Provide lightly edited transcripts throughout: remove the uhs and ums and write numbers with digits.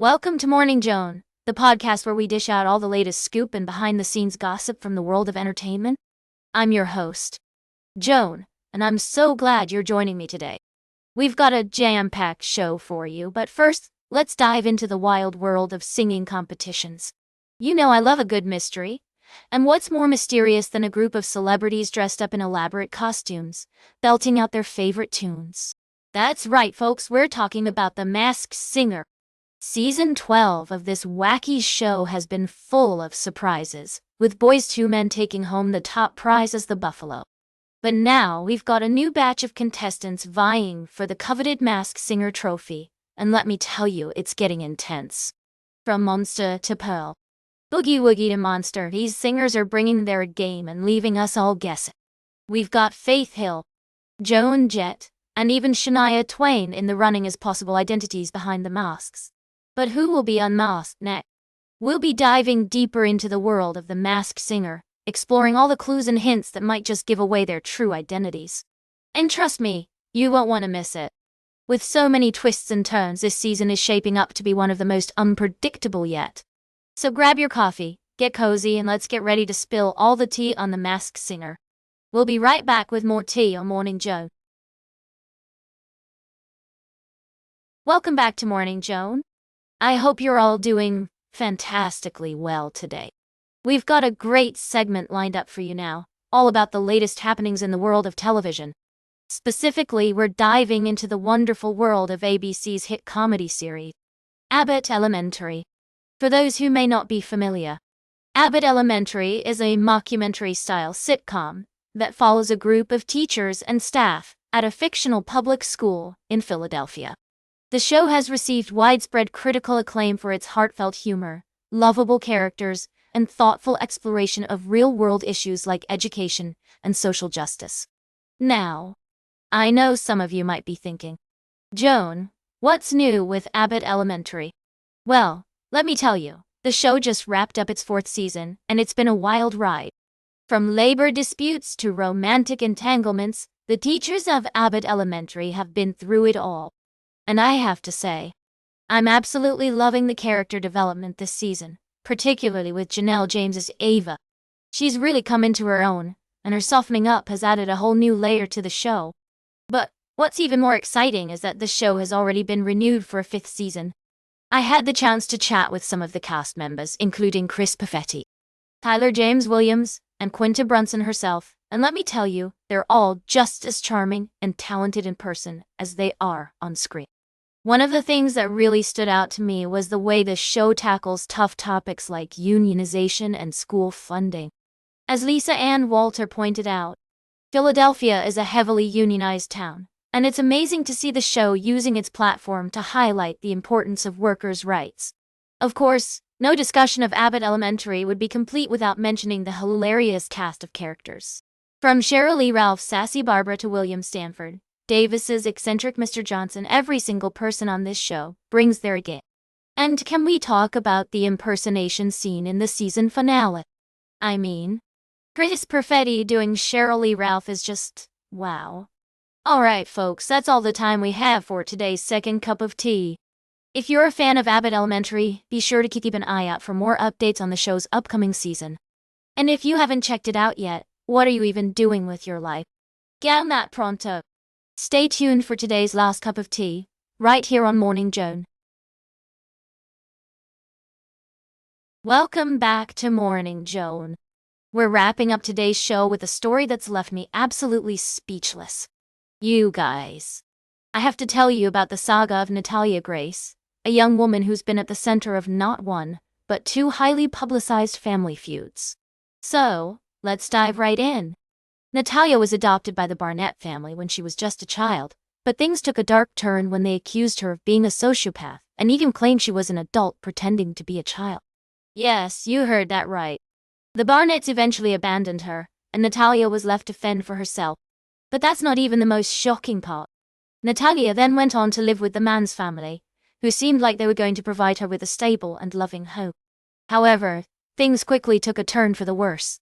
Welcome to Morning Joan, the podcast where we dish out all the latest scoop and behind-the-scenes gossip from the world of entertainment. I'm your host, Joan, and I'm so glad you're joining me today. We've got a jam-packed show for you, but first, let's dive into the wild world of singing competitions. You know I love a good mystery, and what's more mysterious than a group of celebrities dressed up in elaborate costumes, belting out their favorite tunes? That's right, folks, we're talking about The Masked Singer. Season 12 of this wacky show has been full of surprises, with Boys II Men taking home the top prize as the Buffalo. But now we've got a new batch of contestants vying for the coveted Masked Singer trophy, and let me tell you, it's getting intense. From monster to pearl, boogie woogie to monster, these singers are bringing their game and leaving us all guessing. We've got Faith Hill, Joan Jett, and even Shania Twain in the running as possible identities behind the masks. But who will be unmasked next? We'll be diving deeper into the world of the Masked Singer, exploring all the clues and hints that might just give away their true identities. And trust me, you won't want to miss it. With so many twists and turns, this season is shaping up to be one of the most unpredictable yet. So grab your coffee, get cozy, and let's get ready to spill all the tea on the Masked Singer. We'll be right back with more tea on Morning Joan. Welcome back to Morning Joan. I hope you're all doing fantastically well today. We've got a great segment lined up for you now, all about the latest happenings in the world of television. Specifically, we're diving into the wonderful world of ABC's hit comedy series, Abbott Elementary. For those who may not be familiar, Abbott Elementary is a mockumentary-style sitcom that follows a group of teachers and staff at a fictional public school in Philadelphia. The show has received widespread critical acclaim for its heartfelt humor, lovable characters, and thoughtful exploration of real-world issues like education and social justice. Now, I know some of you might be thinking, Joan, what's new with Abbott Elementary? Well, let me tell you, the show just wrapped up its 4th season, and it's been a wild ride. From labor disputes to romantic entanglements, the teachers of Abbott Elementary have been through it all. And I have to say, I'm absolutely loving the character development this season, particularly with Janelle James's Ava. She's really come into her own, and her softening up has added a whole new layer to the show. But what's even more exciting is that the show has already been renewed for a 5th season. I had the chance to chat with some of the cast members, including Chris Perfetti, Tyler James Williams, and Quinta Brunson herself, and let me tell you, they're all just as charming and talented in person as they are on screen. One of the things that really stood out to me was the way the show tackles tough topics like unionization and school funding. As Lisa Ann Walter pointed out, Philadelphia is a heavily unionized town, and it's amazing to see the show using its platform to highlight the importance of workers' rights. Of course, no discussion of Abbott Elementary would be complete without mentioning the hilarious cast of characters. From Cheryl Lee Ralph's sassy Barbara to William Stanford Davis's eccentric Mr. Johnson, every single person on this show brings their game. And can we talk about the impersonation scene in the season finale? I mean, Chris Perfetti doing Cheryl Lee Ralph is just, wow. Alright folks, that's all the time we have for today's second cup of tea. If you're a fan of Abbott Elementary, be sure to keep an eye out for more updates on the show's upcoming season. And if you haven't checked it out yet, what are you even doing with your life? Get on that pronto. Stay tuned for today's last cup of tea, right here on Morning Joan. Welcome back to Morning Joan. We're wrapping up today's show with a story that's left me absolutely speechless. You guys, I have to tell you about the saga of Natalia Grace, a young woman who's been at the center of not one, but 2 highly publicized family feuds. So, let's dive right in. Natalia was adopted by the Barnett family when she was just a child, but things took a dark turn when they accused her of being a sociopath and even claimed she was an adult pretending to be a child. Yes, you heard that right. The Barnetts eventually abandoned her, and Natalia was left to fend for herself. But that's not even the most shocking part. Natalia then went on to live with the man's family, who seemed like they were going to provide her with a stable and loving home. However, things quickly took a turn for the worse.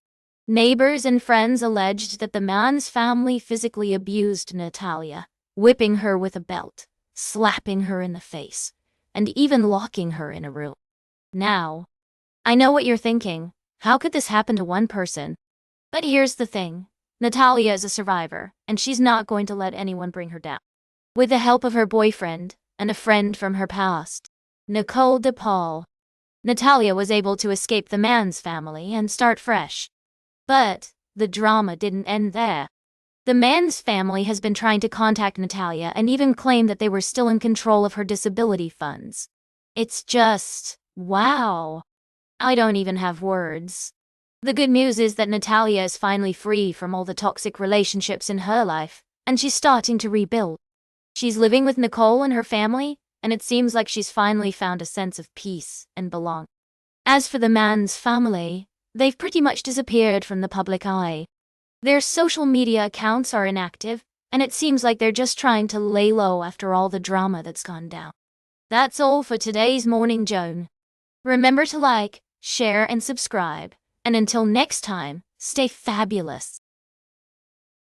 Neighbors and friends alleged that the man's family physically abused Natalia, whipping her with a belt, slapping her in the face, and even locking her in a room. Now, I know what you're thinking. How could this happen to one person? But here's the thing. Natalia is a survivor, and she's not going to let anyone bring her down. With the help of her boyfriend and a friend from her past, Nicole DePaul, Natalia was able to escape the man's family and start fresh. But the drama didn't end there. The man's family has been trying to contact Natalia and even claimed that they were still in control of her disability funds. It's just, wow. I don't even have words. The good news is that Natalia is finally free from all the toxic relationships in her life, and she's starting to rebuild. She's living with Nicole and her family, and it seems like she's finally found a sense of peace and belonging. As for the man's family, they've pretty much disappeared from the public eye. Their social media accounts are inactive, and it seems like they're just trying to lay low after all the drama that's gone down. That's all for today's Morning Joan. Remember to like, share, and subscribe. And until next time, stay fabulous.